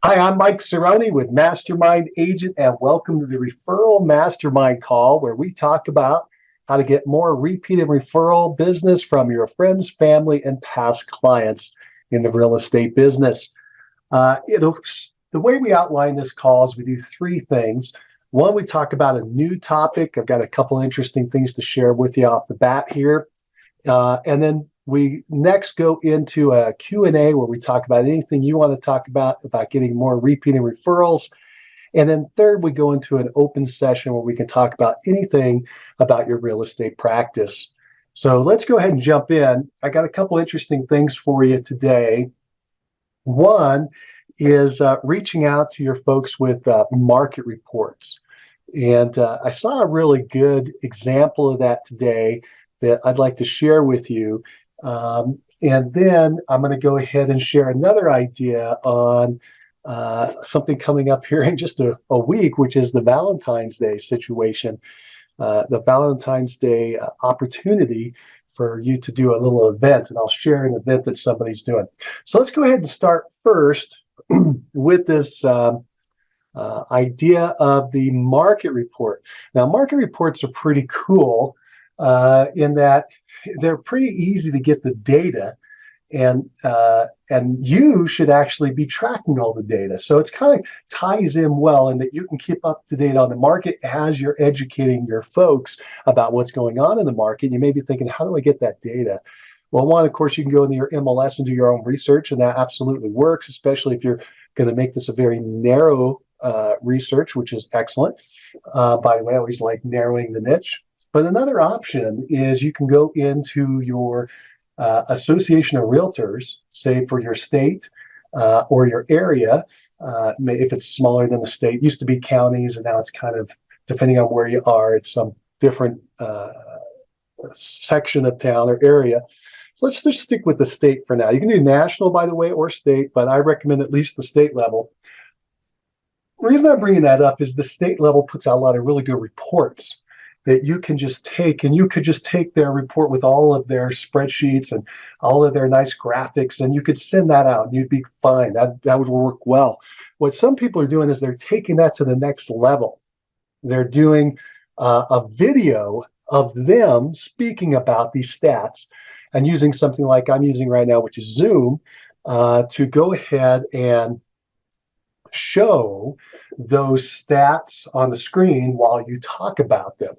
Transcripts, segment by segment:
Hi, I'm Mike Cerrone with Mastermind Agent, and welcome to the Referral Mastermind call, where we talk about how to get more repeat and referral business from your friends, family, and past clients in the real estate business. The way we outline this call is we do three things. One, we talk about a new topic. I've got a couple interesting things to share with you off the bat here. And then we next go into a Q&A where we talk about anything you want to talk about getting more repeating referrals. And then third, we go into an open session where we can talk about anything about your real estate practice. So let's go ahead and jump in. I got a couple interesting things for you today. One is reaching out to your folks with market reports. And I saw a really good example of that today that I'd like to share with you. And then I'm going to go ahead and share another idea on something coming up here in just a week, which is the Valentine's Day situation, the Valentine's Day opportunity for you to do a little event. And I'll share an event that somebody's doing. So let's go ahead and start first with this idea of the market report. Now, market reports are pretty cool in that they're pretty easy to get the data, and you should actually be tracking all the data. So it's kind of ties in well in that you can keep up to date on the market as you're educating your folks about what's going on in the market. You may be thinking, how do I get that data? Well, one, of course, you can go into your MLS and do your own research, and that absolutely works, especially if you're going to make this a very narrow research, which is excellent. By the way, I always like narrowing the niche. But another option is you can go into your association of realtors, say for your state or your area, if it's smaller than the state. It used to be counties, and now it's kind of, depending on where you are, it's some different section of town or area. Let's just stick with the state for now. You can do national, by the way, or state, but I recommend at least the state level. The reason I'm bringing that up is the state level puts out a lot of really good reports that you can just take, and you could just take their report with all of their spreadsheets and all of their nice graphics, and you could send that out and you'd be fine. That would work well. What some people are doing is they're taking that to the next level. They're doing a video of them speaking about these stats and using something like I'm using right now, which is Zoom, to go ahead and show those stats on the screen while you talk about them.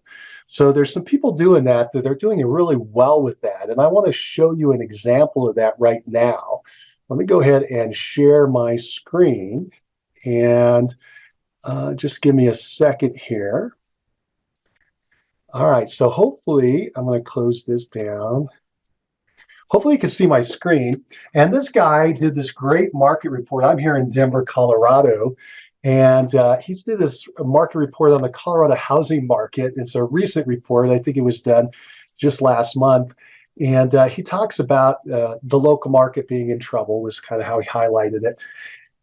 So there's some people doing that they're doing it really well with that. And I want to show you an example of that right now. Let me go ahead and share my screen, and just give me a second here. All right, so hopefully I'm going to close this down. Hopefully you can see my screen. And this guy did this great market report. I'm here in Denver, Colorado, and he's did this market report on the Colorado housing market. It's a recent report. I think it was done just last month. And he talks about the local market being in trouble, was kind of how he highlighted it.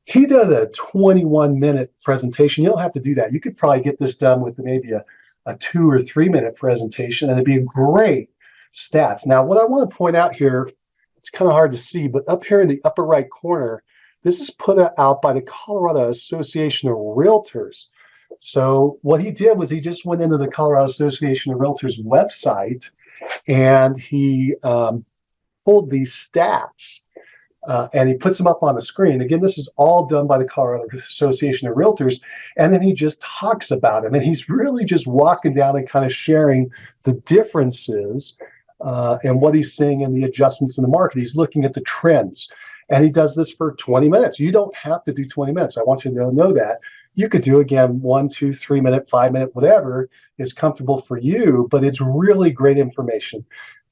He did a 21-minute presentation. You don't have to do that. You could probably get this done with maybe a 2 or 3 minute presentation, and it'd be great stats. Now, what I want to point out here, it's kind of hard to see, but up here in the upper right corner, this is put out by the Colorado Association of Realtors. So what he did was he just went into the Colorado Association of Realtors website, and he pulled these stats, and he puts them up on the screen. Again, this is all done by the Colorado Association of Realtors, and then he just talks about them. And he's really just walking down and kind of sharing the differences and what he's seeing in the adjustments in the market. He's looking at the trends, and he does this for 20 minutes. You don't have to do 20 minutes. I want you to know that. You could do, again, 1, 2, 3 minute, 5 minute, whatever is comfortable for you, but it's really great information.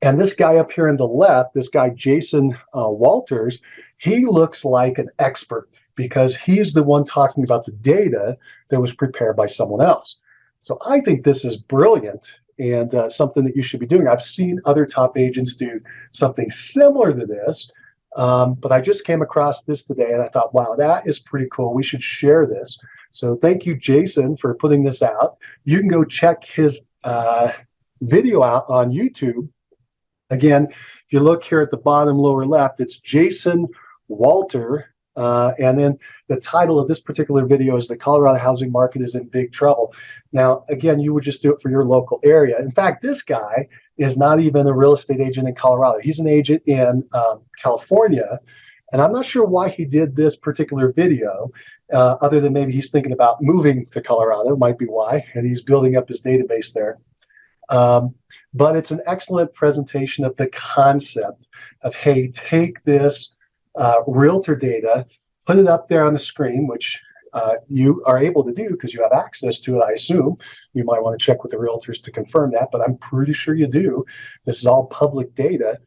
And this guy up here on the left, this guy, Jason Walters, he looks like an expert because he's the one talking about the data that was prepared by someone else. So I think this is brilliant and something that you should be doing. I've seen other top agents do something similar to this, but I just came across this today, and I thought, wow, that is pretty cool. We should share this. So thank you, Jason, for putting this out. You can go check his video out on YouTube. Again, if you look here at the bottom lower left, it's Jason Walter And then the title of this particular video is "The Colorado Housing Market is in Big Trouble." Now, again, you would just do it for your local area. In fact, this guy is not even a real estate agent in Colorado. He's an agent in California. And I'm not sure why he did this particular video, other than maybe he's thinking about moving to Colorado, might be why, and he's building up his database there. But it's an excellent presentation of the concept of, hey, take this realtor data, put it up there on the screen, which you are able to do because you have access to it, I assume. You might want to check with the realtors to confirm that, but I'm pretty sure you do. This is all public data.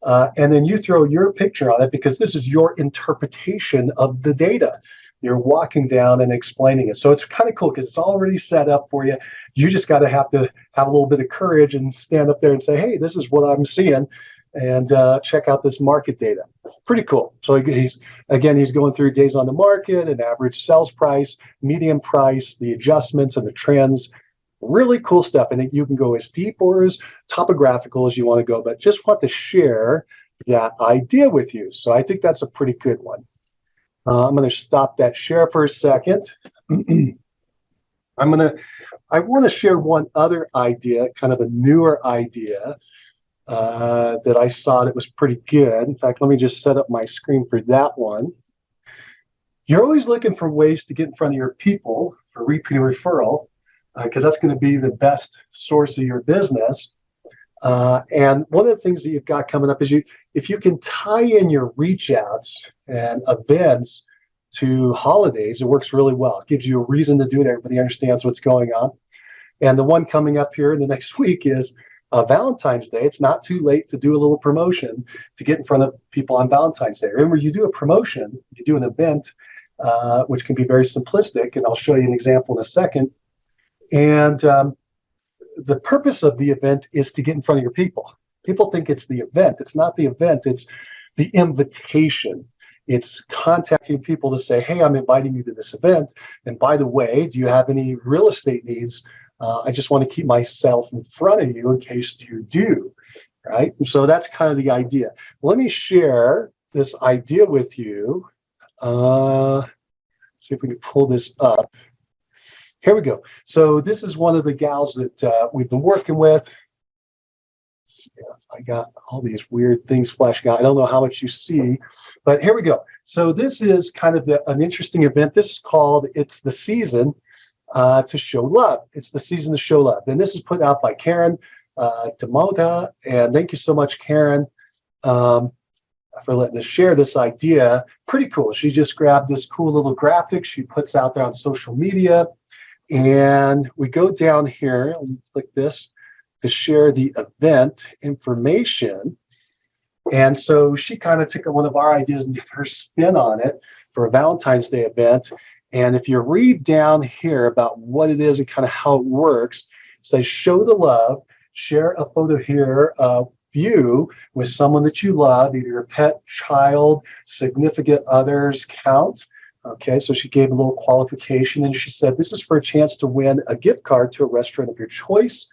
And then you throw your picture on it because this is your interpretation of the data. You're walking down and explaining it. So it's kind of cool because it's already set up for you. You just got to have a little bit of courage and stand up there and say, hey, this is what I'm seeing, and check out this market data. Pretty cool. So he's going through days on the market, an average sales price, median price, the adjustments and the trends. Really cool stuff. And you can go as deep or as topographical as you want to go, but just want to share that idea with you. So I think that's a pretty good one. I'm going to stop that share for a second. I want to share one other idea, kind of a newer idea that I saw that was pretty good. In fact, let me just set up my screen for that one. You're always looking for ways to get in front of your people for repeat referral, because that's going to be the best source of your business. And one of the things that you've got coming up is if you can tie in your reach outs and events to holidays, it works really well. It gives you a reason to do it. Everybody understands what's going on. And the one coming up here in the next week is Valentine's Day. It's not too late to do a little promotion to get in front of people on Valentine's Day. Remember, you do a promotion, you do an event, which can be very simplistic, and I'll show you an example in a second. And the purpose of the event is to get in front of your people. People think it's the event. It's not the event. It's the invitation. It's contacting people to say, hey, I'm inviting you to this event. And by the way, do you have any real estate needs? I just want to keep myself in front of you in case you do, right? And so that's kind of the idea. Let me share this idea with you. See if we can pull this up. Here we go. So this is one of the gals that we've been working with. I got all these weird things flashing out. I don't know how much you see, but here we go. So this is kind of an interesting event. This is called It's the Season to Show Love. It's the Season to Show Love. And this is put out by Karen Tamota. And thank you so much, Karen, for letting us share this idea. Pretty cool. She just grabbed this cool little graphic she puts out there on social media. And we go down here and click this to share the event information. And so she kind of took one of our ideas and did her spin on it for a Valentine's Day event. And if you read down here about what it is and kind of how it works, it says show the love, share a photo here of you with someone that you love, either your pet, child, significant others, count. Okay, so she gave a little qualification and she said, this is for a chance to win a gift card to a restaurant of your choice.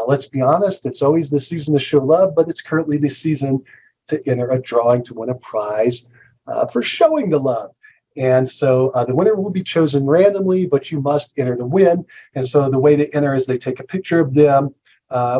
Let's be honest, it's always the season to show love, but it's currently the season to enter a drawing to win a prize for showing the love. And so the winner will be chosen randomly, but you must enter to win. And so the way they enter is they take a picture of them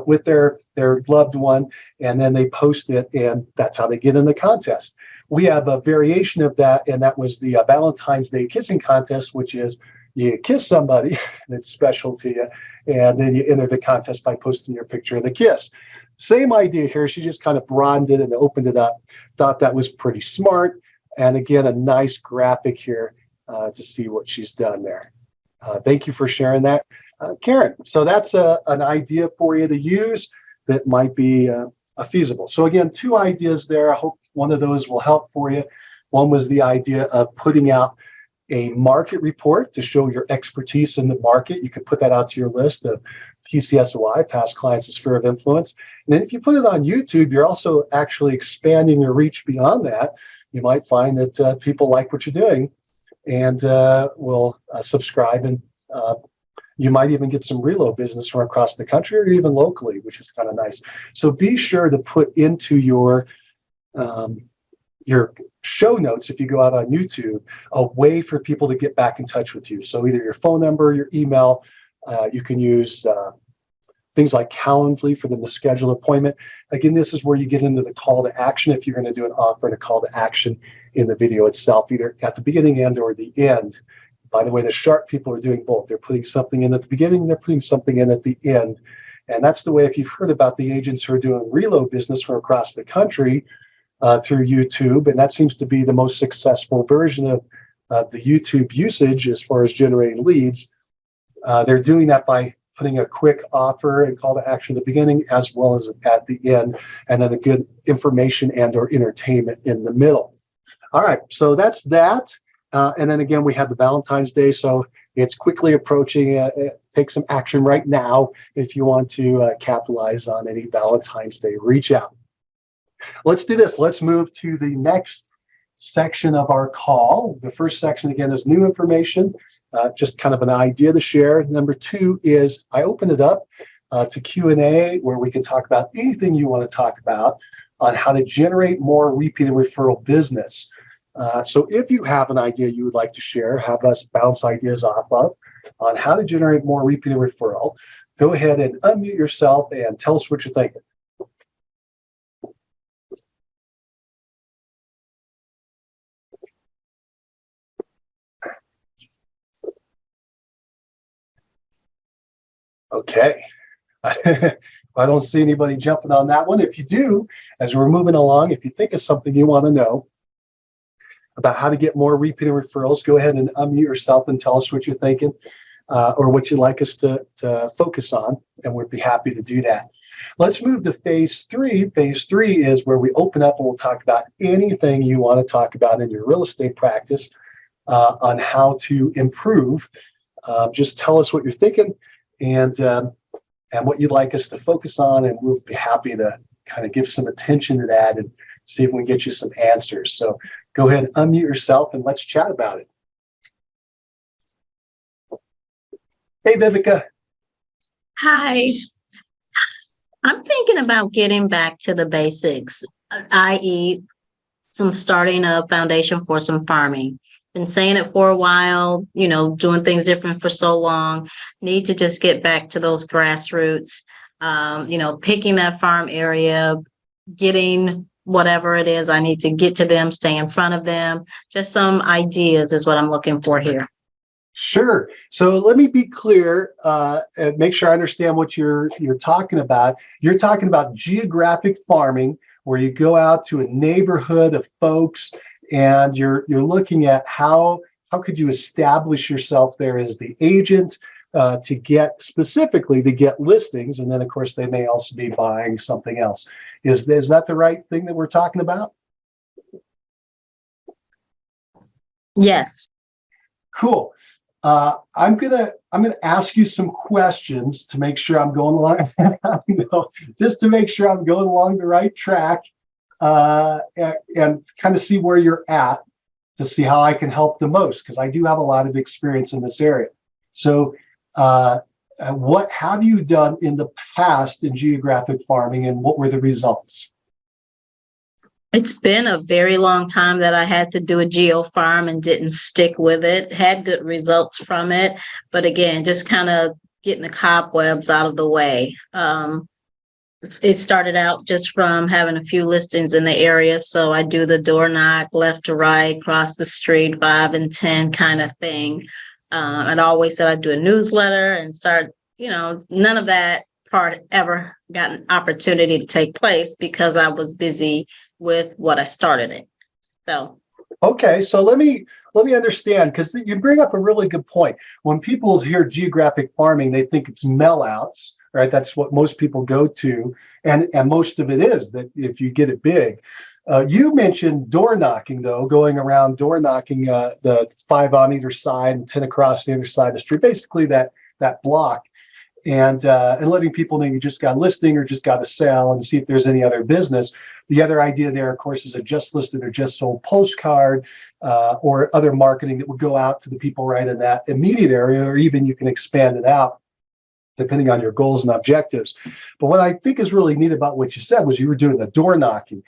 with their loved one, and then they post it, and that's how they get in the contest. We have a variation of that, and that was the Valentine's Day kissing contest, which is you kiss somebody, and it's special to you, and then you enter the contest by posting your picture of the kiss. Same idea here. She just kind of broadened it and opened it up. Thought that was pretty smart. And again, a nice graphic here to see what she's done there. Thank you for sharing that, Karen. So that's an idea for you to use that might be feasible. So again, two ideas there. I hope one of those will help for you. One was the idea of putting out a market report to show your expertise in the market. You could put that out to your list of PCSOI, past clients and sphere of influence. And then if you put it on YouTube, you're also actually expanding your reach beyond that. You might find that people like what you're doing and will subscribe, and you might even get some reload business from across the country or even locally, which is kind of nice. So be sure to put into your your show notes, if you go out on YouTube, a way for people to get back in touch with you. So either your phone number, your email, you can use things like Calendly for them to schedule an appointment. Again, this is where you get into the call to action if you're going to do an offer and a call to action in the video itself, either at the beginning and or the end. By the way, the sharp people are doing both. They're putting something in at the beginning, they're putting something in at the end. And that's the way, if you've heard about the agents who are doing reload business from across the country through YouTube, and that seems to be the most successful version of the YouTube usage as far as generating leads. They're doing that by putting a quick offer and call to action at the beginning as well as at the end, and then a good information and or entertainment in the middle. All right, so that's that. And then again, we have the Valentine's Day, so it's quickly approaching. Take some action right now if you want to capitalize on any Valentine's Day. Reach out. Let's do this. Let's move to the next section of our call. The first section, again, is new information, just kind of an idea to share. Number two is I open it up to Q&A, where we can talk about anything you want to talk about on how to generate more repeat and referral business. So if you have an idea you would like to share, have us bounce ideas off of on how to generate more repeat and referral, go ahead and unmute yourself and tell us what you're thinking. Okay. I don't see anybody jumping on that one. If you do, as we're moving along, if you think of something you want to know about how to get more repeat and referrals, go ahead and unmute yourself and tell us what you're thinking or what you'd like us to focus on, and we'd be happy to do that. Let's move to phase three. Phase three is where we open up and we'll talk about anything you want to talk about in your real estate practice on how to improve. Just tell us what you're thinking and what you'd like us to focus on, and we'll be happy to kind of give some attention to that and see if we can get you some answers. So go ahead and unmute yourself and let's chat about it. Hey, Vivica. Hi. I'm thinking about getting back to the basics, i.e., starting a foundation for some farming. Been saying it for a while, doing things different for so long. Need to just get back to those grassroots, picking that farm area, getting whatever it is I need to get to them, stay in front of them. Just some ideas is what I'm looking for here. Sure. So let me be clear and make sure I understand what you're talking about. You're talking about geographic farming, where you go out to a neighborhood of folks and you're looking at how could you establish yourself there as the agent to get listings, and then of course they may also be buying something else. Is that the right thing that we're talking about? Yes. Cool. I'm gonna ask you some questions to make sure I'm going along, just to make sure I'm going along the right track, and kind of see where you're at to see how I can help the most, because I do have a lot of experience in this area. So what have you done in the past in geographic farming, and what were the results? It's been a very long time that I had to do a geo farm and didn't stick with it. Had good results from it, but again, just kind of getting the cobwebs out of the way. It started out just from having a few listings in the area, so I do the door knock, left to right, cross the street, 5 and 10 kind of thing. I'd always said I'd do a newsletter and start, none of that part ever got an opportunity to take place because I was busy with what I started it. So okay, so let me understand, because you bring up a really good point. When people hear geographic farming, they think it's mail outs, right? That's what most people go to, and most of it is that if you get it big. You mentioned door knocking, though, going around door knocking the 5 on either side and 10 across the other side of the street, basically that block, and letting people know you just got a listing or just got a sale, and see if there's any other business. The other idea there, of course, is a just listed or just sold postcard or other marketing that would go out to the people right in that immediate area, or even you can expand it out depending on your goals and objectives. But what I think is really neat about what you said was you were doing the door knocking.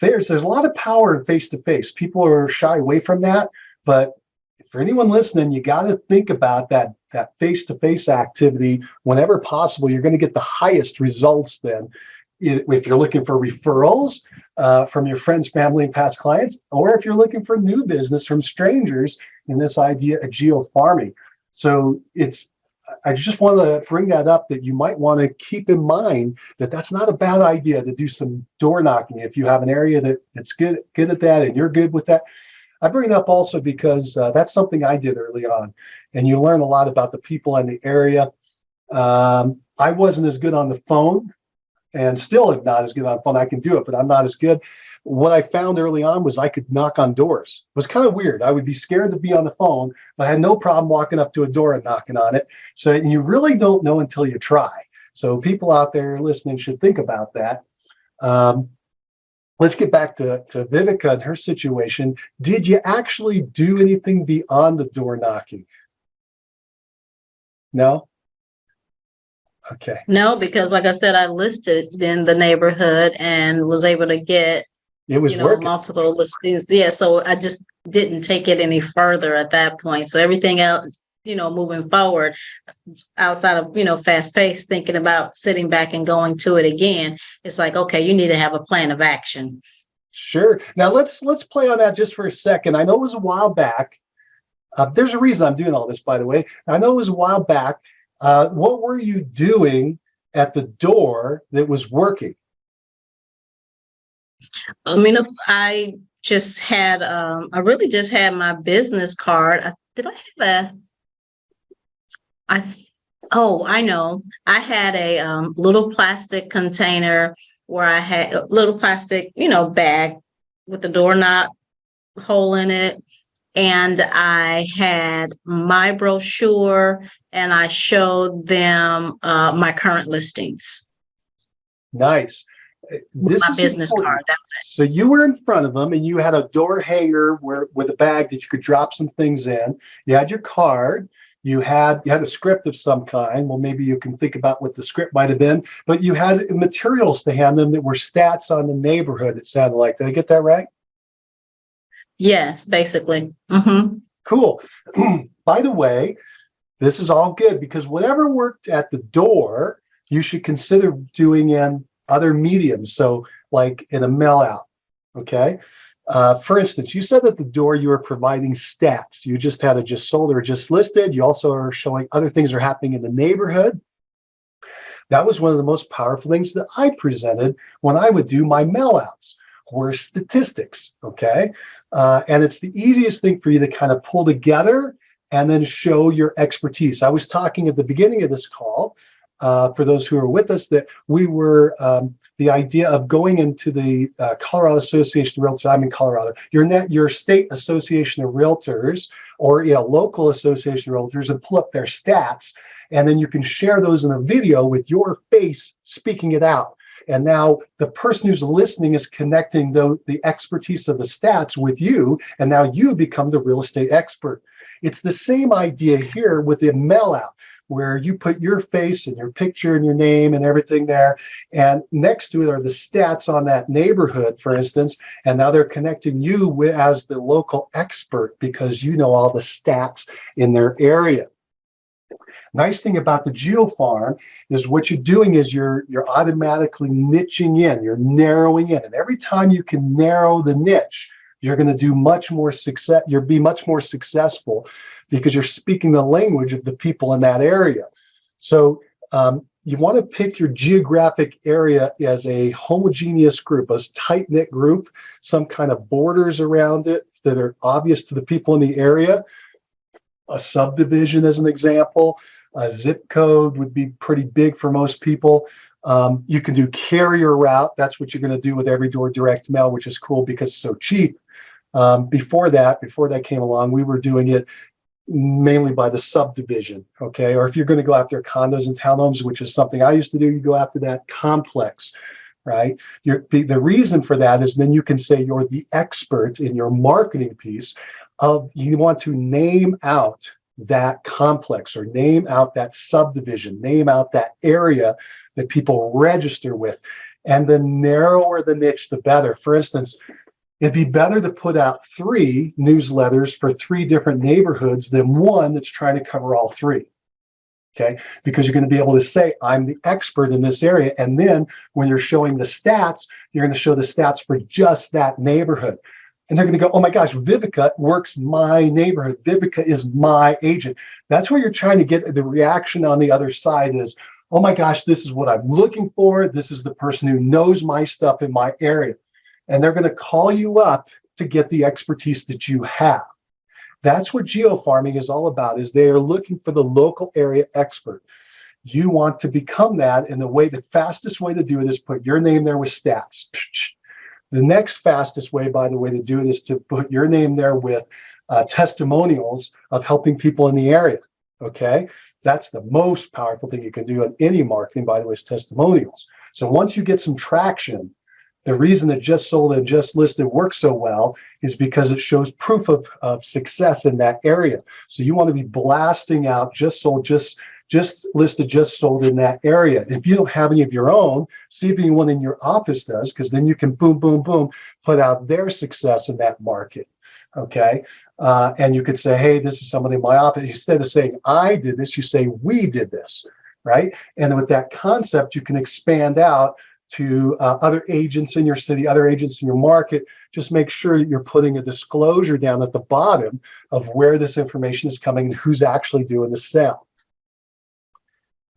there's a lot of power in face-to-face. People are shy away from that, but for anyone listening, you got to think about that face-to-face activity whenever possible. You're going to get the highest results then. If you're looking for referrals from your friends, family, and past clients, or if you're looking for new business from strangers in this idea of geo-farming. So I just want to bring that up, that you might want to keep in mind that that's not a bad idea to do some door knocking if you have an area that's good at that and you're good with that. I bring it up also because that's something I did early on, and you learn a lot about the people in the area. I wasn't as good on the phone, and still am not as good on the phone. I can do it, but I'm not as good. What I found early on was I could knock on doors. It was kind of weird. I would be scared to be on the phone, but I had no problem walking up to a door and knocking on it. So you really don't know until you try. So people out there listening should think about that. Let's get back to Vivica and her situation. Did you actually do anything beyond the door knocking? No? Okay. No, because like I said, I listed in the neighborhood and was able to get, It was working. multiple listings. Yeah. So I just didn't take it any further at that point. So everything else, moving forward outside of, fast paced, thinking about sitting back and going to it again, it's like, okay, you need to have a plan of action. Sure. Now let's play on that just for a second. I know it was a while back. There's a reason I'm doing all this, by the way. I know it was a while back. What were you doing at the door that was working? I mean, if I just had, I really just had my business card. Did I have I know. I had a little plastic container where I had a little plastic, bag with the doorknob hole in it. And I had my brochure and I showed them my current listings. Nice. This My is business important. card. That was it. So you were in front of them and you had a door hanger with a bag that you could drop some things in. You had your card. You had a script of some kind. Well, maybe you can think about what the script might have been, but you had materials to hand them that were stats on the neighborhood, it sounded like. Did I get that right? Yes, basically. Mm-hmm. Cool. By the way, this is all good because whatever worked at the door, you should consider doing in other mediums. So like in a mail out, okay? For instance, you said at the door you were providing stats. You just had a just sold or just listed. You also are showing other things are happening in the neighborhood. That was one of the most powerful things that I presented when I would do my mail outs, were statistics, okay? And it's the easiest thing for you to kind of pull together and then show your expertise. I was talking at the beginning of this call, for those who are with us, that we were the idea of going into the Colorado Association of Realtors. I'm in Colorado. Your state association of realtors or local association of realtors, and pull up their stats, and then you can share those in a video with your face speaking it out. And now the person who's listening is connecting the expertise of the stats with you, and now you become the real estate expert. It's the same idea here with the mail out, where you put your face and your picture and your name and everything there. And next to it are the stats on that neighborhood, for instance. And now they're connecting you as the local expert because you know all the stats in their area. Nice thing about the GeoFarm is what you're doing is you're automatically niching in, you're narrowing in. And every time you can narrow the niche, you're going to do much more success. You'll be much more successful because you're speaking the language of the people in that area. So you want to pick your geographic area as a homogeneous group, a tight-knit group, some kind of borders around it that are obvious to the people in the area. A subdivision, as an example. A zip code would be pretty big for most people. You can do carrier route. That's what you're going to do with every door direct mail, which is cool because it's so cheap. Before that came along, we were doing it mainly by the subdivision, okay? Or if you're going to go after condos and townhomes, which is something I used to do, you go after that complex, right? The reason for that is then you can say you're the expert in your marketing piece of you want to name out that complex or name out that subdivision, name out that area that people register with. And the narrower the niche, the better. For instance, it'd be better to put out 3 newsletters for 3 different neighborhoods than one that's trying to cover all 3. Okay, because you're going to be able to say, I'm the expert in this area. And then when you're showing the stats, you're going to show the stats for just that neighborhood. And they're going to go, oh my gosh, Vivica works my neighborhood. Vivica is my agent. That's where you're trying to get the reaction on the other side is, oh my gosh, this is what I'm looking for. This is the person who knows my stuff in my area. And they're going to call you up to get the expertise that you have. That's what geofarming is all about, is they are looking for the local area expert. You want to become that, and the fastest way to do it is put your name there with stats. The next fastest way, by the way, to do it is to put your name there with testimonials of helping people in the area, okay? That's the most powerful thing you can do in any marketing, by the way, is testimonials. So once you get some traction, the reason that just sold and just listed works so well is because it shows proof of success in that area. So you want to be blasting out just sold, just listed, just sold in that area. If you don't have any of your own, see if anyone in your office does, because then you can boom, boom, boom, put out their success in that market. Okay. And you could say, hey, this is somebody in my office. Instead of saying I did this, you say we did this, right? And with that concept, you can expand out to other agents in your city, other agents in your market. Just make sure that you're putting a disclosure down at the bottom of where this information is coming and who's actually doing the sale.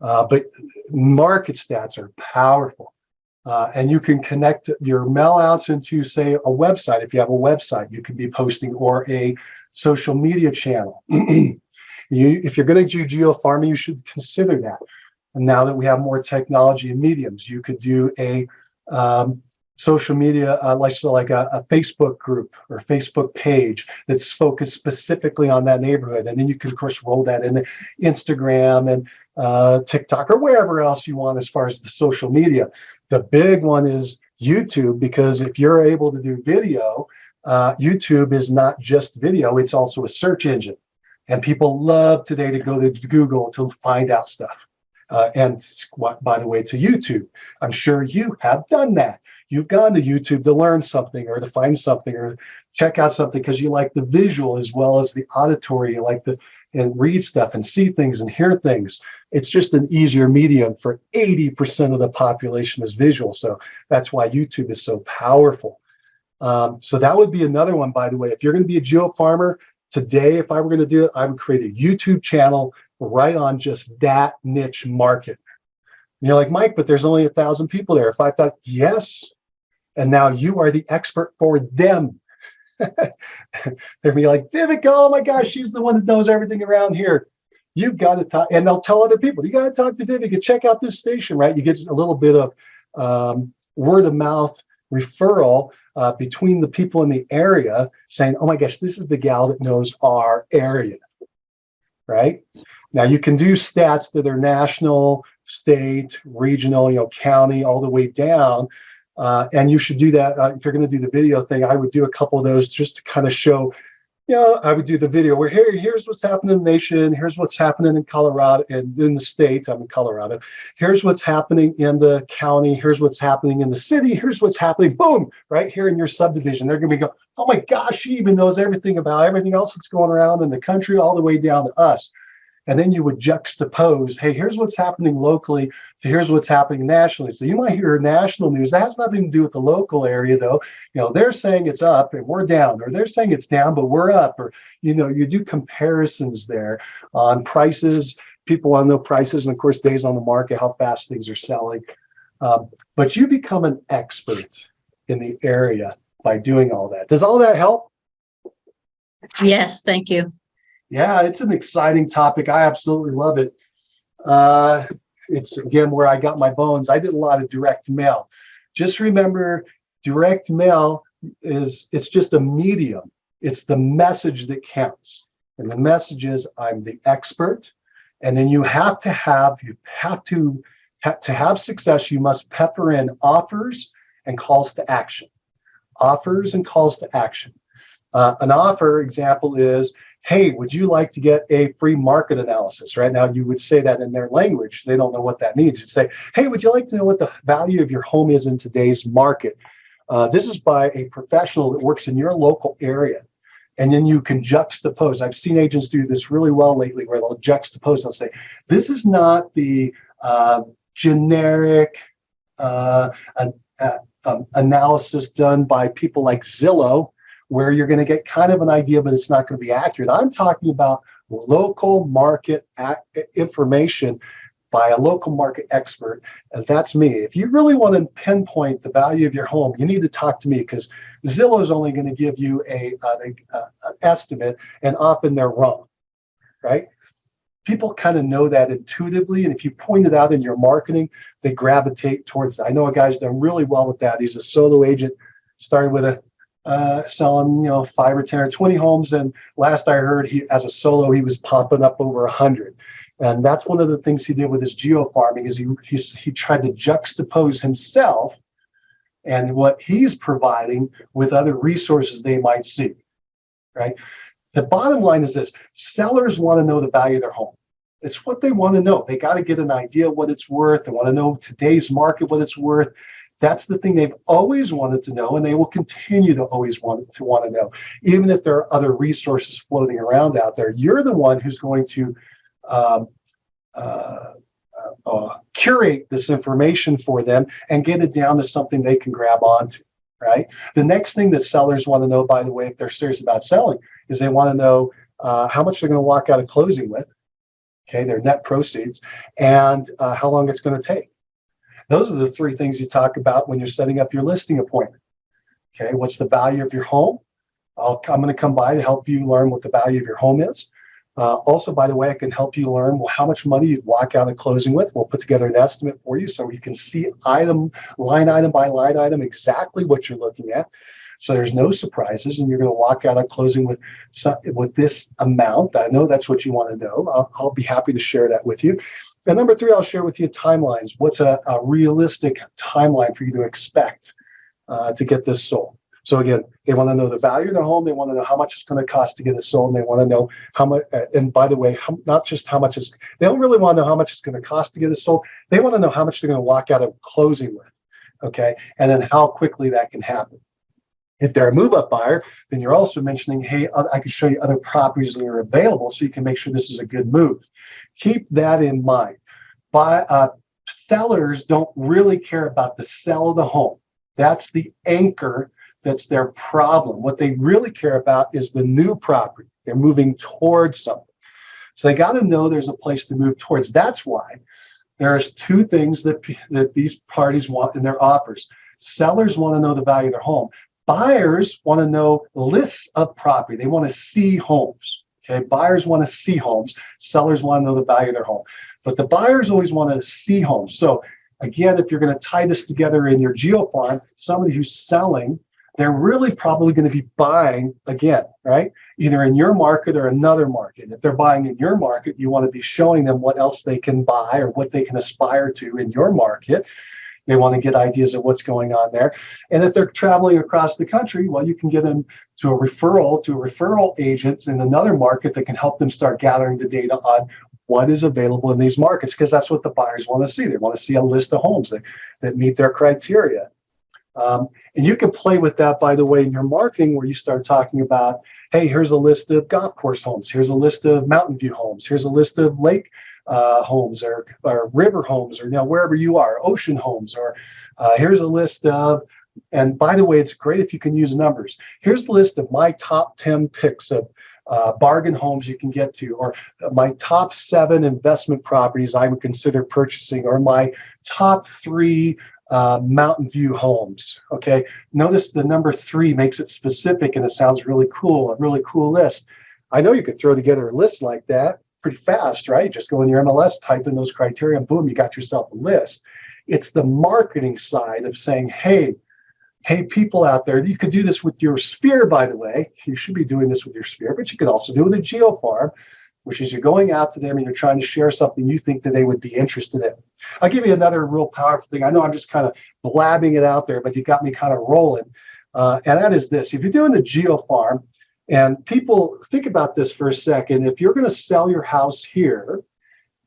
But market stats are powerful. And you can connect your mail outs into, say, a website. If you have a website, you can be posting, or a social media channel. If you're going to do geofarming, you should consider that. And now that we have more technology and mediums, you could do a social media, like a Facebook group or Facebook page that's focused specifically on that neighborhood. And then you can, of course, roll that in Instagram and TikTok or wherever else you want as far as the social media. The big one is YouTube, because if you're able to do video, YouTube is not just video, it's also a search engine. And people love today to go to Google to find out stuff. And by the way, to YouTube. I'm sure you have done that. You've gone to YouTube to learn something or to find something or check out something because you like the visual as well as the auditory. You like and read stuff and see things and hear things. It's just an easier medium for 80% of the population is visual. So that's why YouTube is so powerful. So that would be another one, by the way. If you're going to be a geo farmer today, if I were going to do it, I would create a YouTube channel right on just that niche market. And you're like, Mike, but there's only 1,000 people there. If I thought, yes, and now you are the expert for them. They'd be like, Vivica, oh my gosh, she's the one that knows everything around here. You've got to talk, and they'll tell other people, you got to talk to Vivica, check out this station, right? You get a little bit of word of mouth referral between the people in the area saying, oh my gosh, this is the gal that knows our area, right? Now you can do stats that are national, state, regional, county, all the way down. And you should do that. If you're going to do the video thing, I would do a couple of those just to kind of show, I would do the video where here's what's happening in the nation. Here's what's happening in Colorado and in the state. I'm in Colorado. Here's what's happening in the county. Here's what's happening in the city. Here's what's happening, boom, right here in your subdivision. They're going to be going, oh my gosh, she even knows everything about everything else that's going around in the country all the way down to us. And then you would juxtapose, hey, here's what's happening locally to here's what's happening nationally. So you might hear national news. That has nothing to do with the local area, though. They're saying it's up and we're down, or they're saying it's down, but we're up. Or, you do comparisons there on prices. People want to know prices and, of course, days on the market, how fast things are selling. But you become an expert in the area by doing all that. Does all that help? Yes, thank you. Yeah, it's an exciting topic. I absolutely love it. It's, again, where I got my bones. I did a lot of direct mail. Just remember, direct mail it's just a medium. It's the message that counts. And the message is, I'm the expert. And then you have to have success, you must pepper in offers and calls to action. Offers and calls to action. An offer example is, hey, would you like to get a free market analysis? Right now, you would say that in their language. They don't know what that means. You'd say, hey, would you like to know what the value of your home is in today's market? This is by a professional that works in your local area. And then you can juxtapose. I've seen agents do this really well lately where they'll juxtapose. They'll say, this is not the generic analysis done by people like Zillow, where you're going to get kind of an idea, but it's not going to be accurate. I'm talking about local market information by a local market expert, and that's me. If you really want to pinpoint the value of your home, you need to talk to me, because Zillow is only going to give you an estimate, and often they're wrong, right? People kind of know that intuitively, and if you point it out in your marketing, they gravitate towards that. I know a guy's done really well with that. He's a solo agent, started with selling 5 or 10 or 20 homes, and last I heard, he as a solo he was popping up over 100. And that's one of the things he did with his geo farming, is he tried to juxtapose himself and what he's providing with other resources they might see, right? The bottom line is this: sellers want to know the value of their home. It's what they want to know. They got to get an idea of what it's worth. They want to know today's market, what it's worth. That's the thing they've always wanted to know, and they will continue to always want to know. Even if there are other resources floating around out there, you're the one who's going to curate this information for them and get it down to something they can grab onto, right? The next thing that sellers want to know, by the way, if they're serious about selling, is they want to know how much they're going to walk out of closing with, okay, their net proceeds, and how long it's going to take. Those are the 3 things you talk about when you're setting up your listing appointment. Okay, what's the value of your home? I'm going to come by to help you learn what the value of your home is. Also, by the way, I can help you learn how much money you'd walk out of closing with. We'll put together an estimate for you so you can see line item by line item exactly what you're looking at. So there's no surprises, and you're going to walk out of closing with this amount. I know that's what you want to know. I'll be happy to share that with you. And number 3, I'll share with you timelines. What's a realistic timeline for you to expect to get this sold? So again, they want to know the value of their home. They want to know how much it's going to cost to get it sold. And they want to know how much, and by the way, not just how much they don't really want to know how much it's going to cost to get it sold. They want to know how much they're going to walk out of closing with, okay? And then how quickly that can happen. If they're a move-up buyer, then you're also mentioning, hey, I can show you other properties that are available so you can make sure this is a good move. Keep that in mind. Sellers don't really care about the sell of the home. That's the anchor. That's their problem. What they really care about is the new property. They're moving towards something. So they got to know there's a place to move towards. That's why there's 2 things that these parties want in their offers. Sellers want to know the value of their home. Buyers want to know lists of property. They want to see homes. Okay, buyers want to see homes. Sellers want to know the value of their home. But the buyers always want to see homes. So again, if you're going to tie this together in your geo farm, somebody who's selling, they're really probably going to be buying again, right? Either in your market or another market. If they're buying in your market, you want to be showing them what else they can buy or what they can aspire to in your market. They want to get ideas of what's going on there. And if they're traveling across the country, well, you can get them to a referral agent in another market that can help them start gathering the data on what is available in these markets, because that's what the buyers want to see. They want to see a list of homes that meet their criteria. And you can play with that, by the way, in your marketing, where you start talking about, hey, here's a list of golf course homes. Here's a list of mountain view homes. Here's a list of lake homes or river homes, or wherever you are, ocean homes, or here's a list of, and by the way, it's great if you can use numbers. Here's the list of my top 10 picks of bargain homes you can get to, or my top 7 investment properties I would consider purchasing, or my top 3 mountain view homes. Okay, notice the number 3 makes it specific, and it sounds really cool, a really cool list. I know you could throw together a list like that pretty fast, right? Just go in your MLS, type in those criteria, and boom, you got yourself a list. It's the marketing side of saying, hey, people out there, you could do this with your sphere, by the way. You should be doing this with your sphere, but you could also do it with a geo farm, which is you're going out to them and you're trying to share something you think that they would be interested in. I'll give you another real powerful thing. I know I'm just kind of blabbing it out there, but you got me kind of rolling. And that is this. If you're doing the geo farm, And people, think about this for a second. If you're going to sell your house here,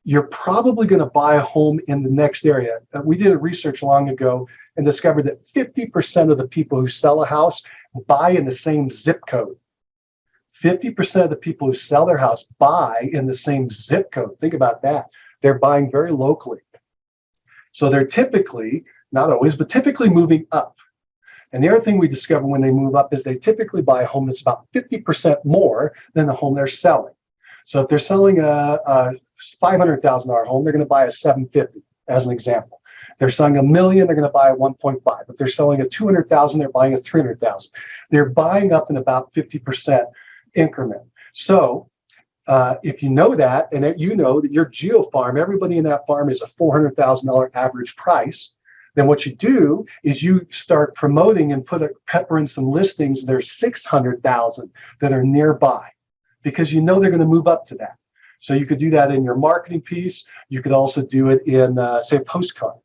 you're probably going to buy a home in the next area. We did a research long ago and discovered that 50% of the people who sell a house buy in the same zip code. 50% of the people who sell their house buy in the same zip code. Think about that. They're buying very locally. So they're typically, not always, but typically moving up. And the other thing we discover when they move up is they typically buy a home that's about 50% more than the home they're selling. So if they're selling a $500,000 home, they're going to buy a $750,000 as an example. If they're selling $1 million, they're going to buy a 1.5. If they're selling a $200,000, they're buying a $300,000. They're buying up in about 50% increment. So if you know that, and you know that your geo farm, everybody in that farm is a $400,000 average price, then what you do is you start promoting and pepper in some listings that are $600,000 that are nearby, because you know they're going to move up to that. So you could do that in your marketing piece. You could also do it in, say, a postcard.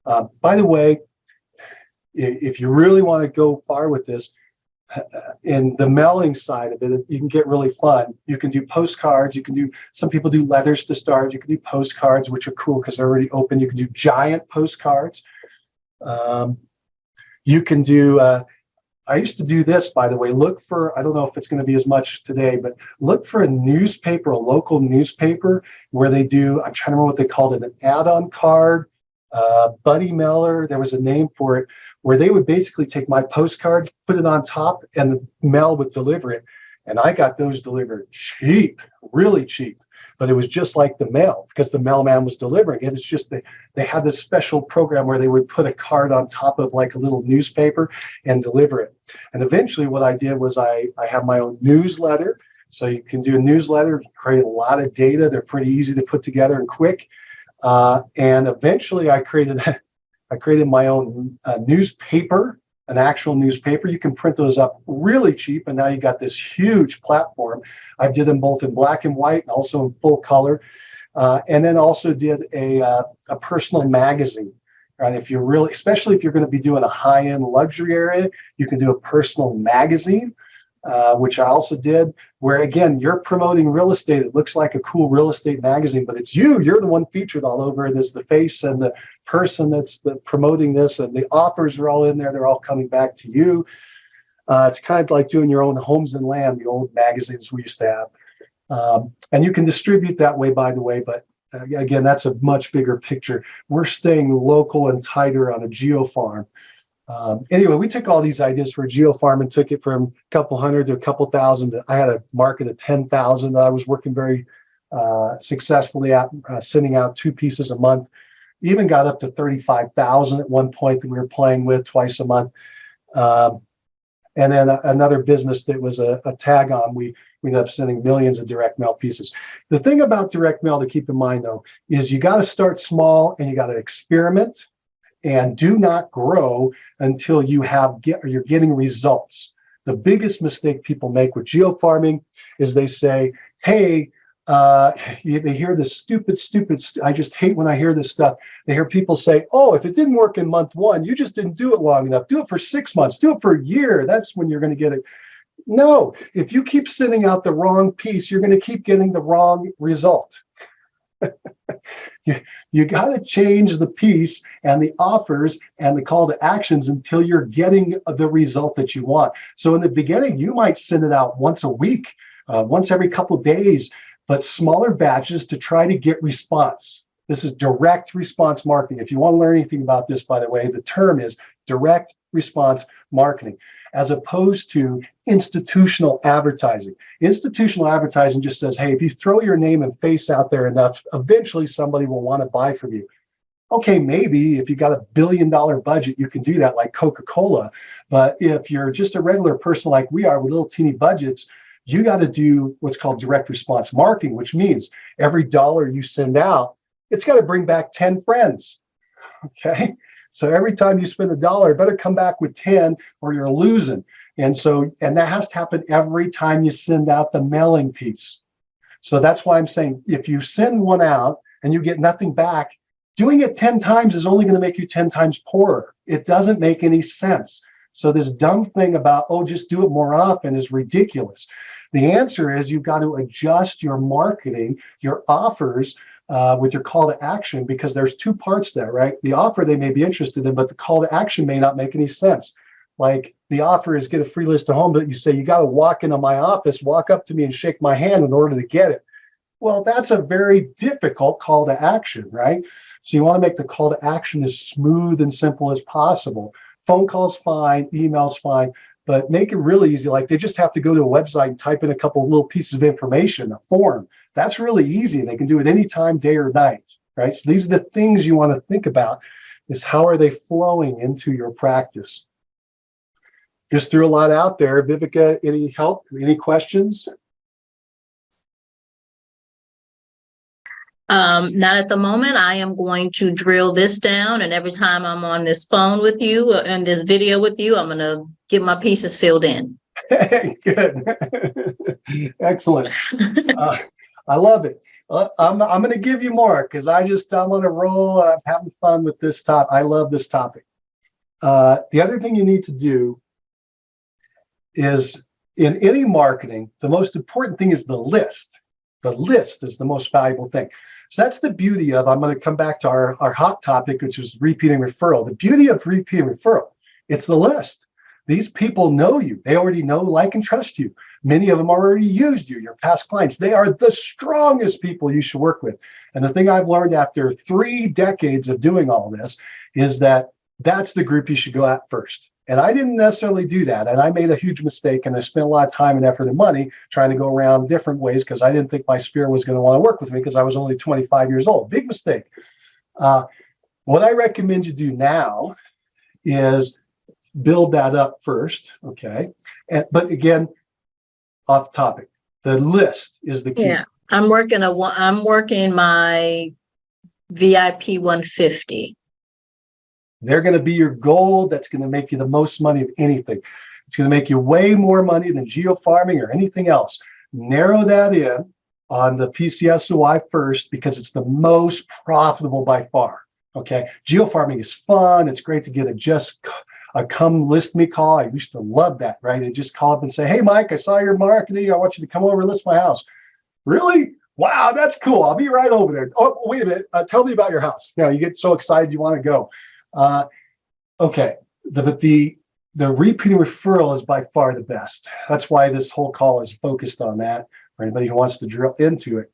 By the way, if you really want to go far with this, in the mailing side of it, you can get really fun. You can do postcards. You can do, some people do letters to start. You can do postcards, which are cool because they're already open. You can do giant postcards. You can do, I used to do this, by the way. Look for, I don't know if it's going to be as much today, but look for a newspaper, a local newspaper, where they do, I'm trying to remember what they called it, an add-on card, buddy mailer. There was a name for it, where they would basically take my postcard, put it on top, and the mail would deliver it. And I got those delivered cheap, really cheap. But it was just like the mail, because the mailman was delivering it. It's just they had this special program where they would put a card on top of like a little newspaper and deliver it. And eventually what I did was I have my own newsletter. So you can do a newsletter, create a lot of data. They're pretty easy to put together and quick. And eventually I created my own newspaper, an actual newspaper. You can print those up really cheap, and now you got this huge platform. I did them both in black and white and also in full color, and then also did a personal magazine. Right? If you're really, especially if you're going to be doing a high-end luxury area, you can do a personal magazine, which I also did, where again, you're promoting real estate. It looks like a cool real estate magazine, but it's you. You're the one featured all over it as the face and the person that's promoting this, and the offers are all in there. They're all coming back to you. It's kind of like doing your own Homes and Land, the old magazines we used to have. And you can distribute that way, by the way, but again, that's a much bigger picture. We're staying local and tighter on a geo farm. Anyway, we took all these ideas for a geo farm and took it from a couple hundred to a couple thousand. I had a market of 10,000 that I was working very successfully at, sending out 2 pieces a month. Even got up to 35,000 at one point that we were playing with twice a month. And then another business that was a tag on, we ended up sending millions of direct mail pieces. The thing about direct mail to keep in mind, though, is you got to start small and you got to experiment, and do not grow until you're getting results. The biggest mistake people make with geofarming is they say, hey, they hear this stupid, I just hate when I hear this stuff. They hear people say, oh, if it didn't work in month 1, you just didn't do it long enough. Do it for 6 months, do it for a year. That's when you're going to get it. No, if you keep sending out the wrong piece, you're going to keep getting the wrong result. You got to change the piece and the offers and the call to actions until you're getting the result that you want. So in the beginning, you might send it out once a week, once every couple of days, but smaller batches to try to get response. This is direct response marketing. If you want to learn anything about this, by the way, the term is direct response marketing, as opposed to institutional advertising. Institutional advertising just says, hey, if you throw your name and face out there enough, eventually somebody will want to buy from you. Okay, maybe if you got $1 billion budget, you can do that like Coca-Cola. But if you're just a regular person like we are with little teeny budgets, you got to do what's called direct response marketing, which means every dollar you send out, it's got to bring back 10 friends. Okay. So every time you spend $1, it better come back with 10 or you're losing. And that has to happen every time you send out the mailing piece. So that's why I'm saying, if you send one out and you get nothing back, doing it 10 times is only going to make you 10 times poorer. It doesn't make any sense. So this dumb thing about, oh, just do it more often is ridiculous. The answer is you've got to adjust your marketing, your offers, with your call to action, because there's two parts there, right? The offer they may be interested in, but the call to action may not make any sense. Like the offer is get a free list of homes, but you say, you got to walk into my office, walk up to me and shake my hand in order to get it. Well, that's a very difficult call to action, right? So you want to make the call to action as smooth and simple as possible. Phone calls fine, emails fine, but make it really easy. Like they just have to go to a website and type in a couple of little pieces of information, a form. That's really easy. They can do it anytime, day or night, right? So these are the things you want to think about, is how are they flowing into your practice? Just threw a lot out there. Vivica, any help, any questions? Not at the moment. I am going to drill this down, and every time I'm on this phone with you and this video with you, I'm going to get my pieces filled in. Good. Excellent. I love it. I'm going to give you more because I'm on a roll. I'm having fun with this topic. I love this topic. The other thing you need to do is, in any marketing, the most important thing is the list. The list is the most valuable thing. So that's the beauty of, I'm going to come back to our hot topic, which is repeating referral. The beauty of repeating referral, it's the list. These people know you. They already know, like, and trust you. Many of them already used you, your past clients. They are the strongest people you should work with. And the thing I've learned after 3 decades of doing all this is that that's the group you should go at first. And I didn't necessarily do that. And I made a huge mistake. And I spent a lot of time and effort and money trying to go around different ways because I didn't think my sphere was going to want to work with me because I was only 25 years old. Big mistake. What I recommend you do now is build that up first. Okay. But again, off topic, the list is the key. Yeah. I'm working my VIP 150. They're going to be your goal. That's going to make you the most money of anything. It's going to make you way more money than geofarming or anything else. Narrow that in on the PCSOI first because it's the most profitable by far. Okay. Geofarming is fun. It's great to get a come list me call. I used to love that, right? And just call up and say, hey, Mike, I saw your marketing. I want you to come over and list my house. Really? Wow, that's cool. I'll be right over there. Oh, wait a minute. Tell me about your house. You get so excited you want to go. Okay, the repeating referral is by far the best. That's why this whole call is focused on that. For anybody who wants to drill into it,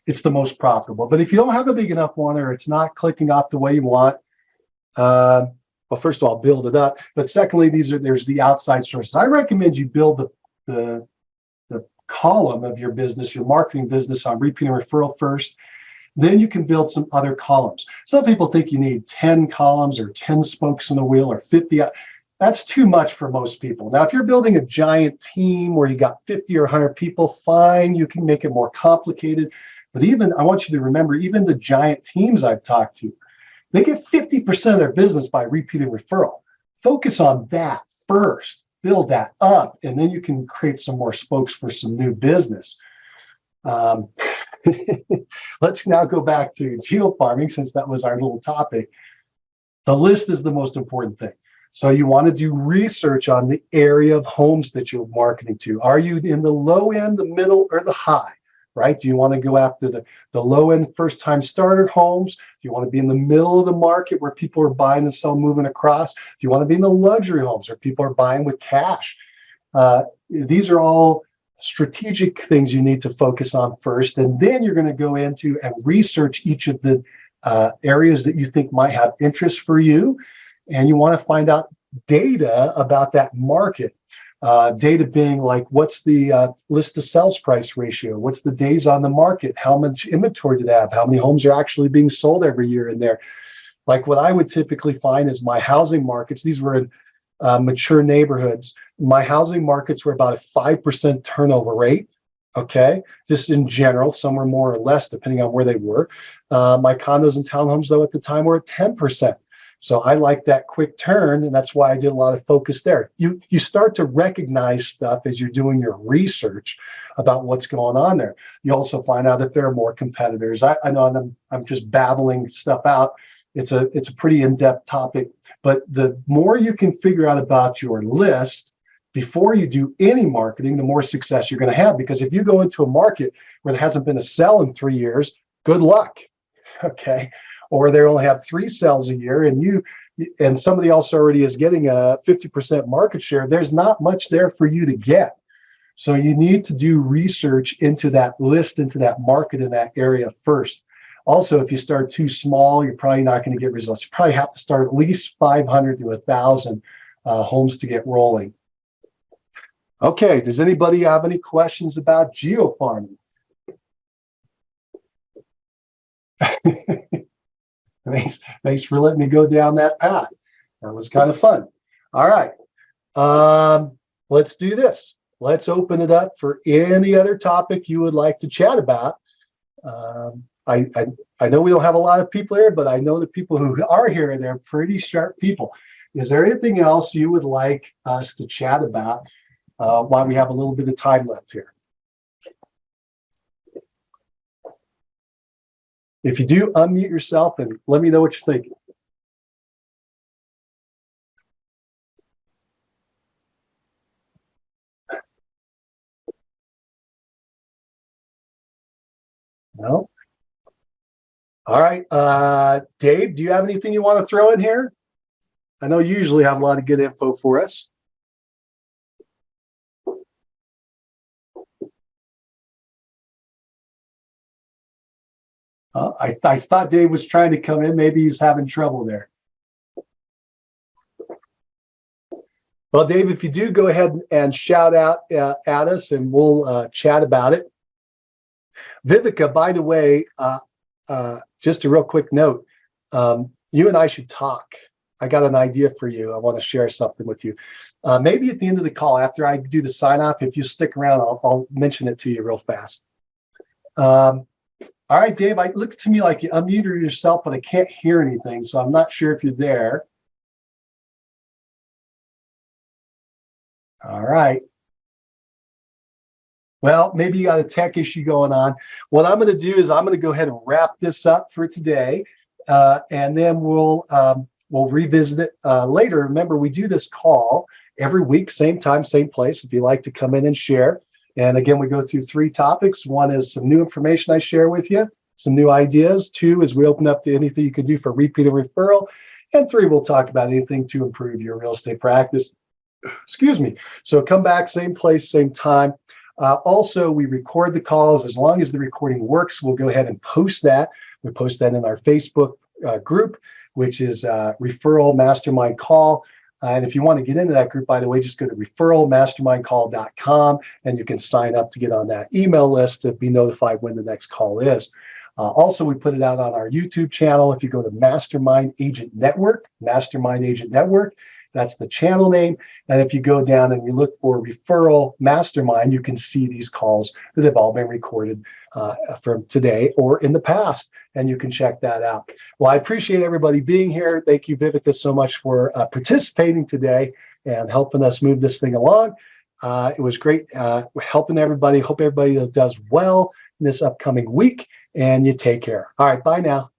it's the most profitable. But if you don't have a big enough one, or it's not clicking off the way you want, well, first of all, build it up. But secondly, there's the outside sources. I recommend you build the column of your business, your marketing business, on repeating referral first. Then you can build some other columns. Some people think you need 10 columns or 10 spokes in the wheel or 50. That's too much for most people. Now, if you're building a giant team where you got 50 or 100 people, fine, you can make it more complicated. But I want you to remember, even the giant teams I've talked to, they get 50% of their business by repeating referral. Focus on that first, build that up, and then you can create some more spokes for some new business. Let's now go back to geofarming, since that was our little topic. The list is the most important thing. So you want to do research on the area of homes that you're marketing to. Are you in the low end, the middle, or the high, right? Do you want to go after the low end first-time starter homes? Do you want to be in the middle of the market where people are buying and selling, moving across? Do you want to be in the luxury homes where people are buying with cash? These are all strategic things you need to focus on first, and then you're going to go into and research each of the areas that you think might have interest for you, and you want to find out data about that market. Data being like, what's the list to sales price ratio? What's the days on the market? How much inventory do they have? How many homes are actually being sold every year in there? Like what I would typically find is my housing markets, these were in mature neighborhoods. My housing markets were about a 5% turnover rate. Okay, just in general, some were more or less depending on where they were. My condos and townhomes, though, at the time were at 10%. So I like that quick turn, and that's why I did a lot of focus there. You start to recognize stuff as you're doing your research about what's going on there. You also find out if there are more competitors. I know I'm just babbling stuff out, but It's a pretty in-depth topic, but the more you can figure out about your list before you do any marketing, the more success you're going to have. Because if you go into a market where there hasn't been a sell in 3 years, good luck. Okay. Or they only have 3 sales a year and somebody else already is getting a 50% market share, there's not much there for you to get. So you need to do research into that list, into that market in that area first. Also, if you start too small, you're probably not going to get results. You probably have to start at least 500 to 1,000 homes to get rolling. Okay, does anybody have any questions about geofarming? Thanks for letting me go down that path. That was kind of fun. All right, let's do this. Let's open it up for any other topic you would like to chat about. I know we don't have a lot of people here, but I know the people who are here, they're pretty sharp people. Is there anything else you would like us to chat about while we have a little bit of time left here? If you do, unmute yourself and let me know what you're thinking. No? All right. Dave, do you have anything you want to throw in here? I know you usually have a lot of good info for us. I thought Dave was trying to come in. Maybe he's having trouble there. Well, Dave, if you do, go ahead and shout out at us and we'll chat about it. Vivica, by the way, just a real quick note, you and I should talk. I got an idea for you. I want to share something with you. Maybe at the end of the call, after I do the sign off, if you stick around, I'll mention it to you real fast. All right, Dave, it looks to me like you unmuted yourself, but I can't hear anything, so I'm not sure if you're there. All right. Well, maybe you got a tech issue going on. What I'm going to do is I'm going to go ahead and wrap this up for today, and then we'll revisit it later. Remember, we do this call every week, same time, same place, if you'd like to come in and share. And again, we go through 3 topics. 1 is some new information I share with you, some new ideas. 2 is we open up to anything you can do for repeat and referral. And 3, we'll talk about anything to improve your real estate practice. Excuse me. So come back, same place, same time. Also, we record the calls. As long as the recording works, we'll go ahead and post that. We post that in our Facebook group, which is Referral Mastermind Call. And if you want to get into that group, by the way, just go to referralmastermindcall.com and you can sign up to get on that email list to be notified when the next call is. Also, we put it out on our YouTube channel. If you go to Mastermind Agent Network, that's the channel name. And if you go down and you look for Referral Mastermind, you can see these calls that have all been recorded from today or in the past, and you can check that out. Well, I appreciate everybody being here. Thank you, Vivica, so much for participating today and helping us move this thing along. It was great helping everybody. Hope everybody does well in this upcoming week, and you take care. All right, bye now.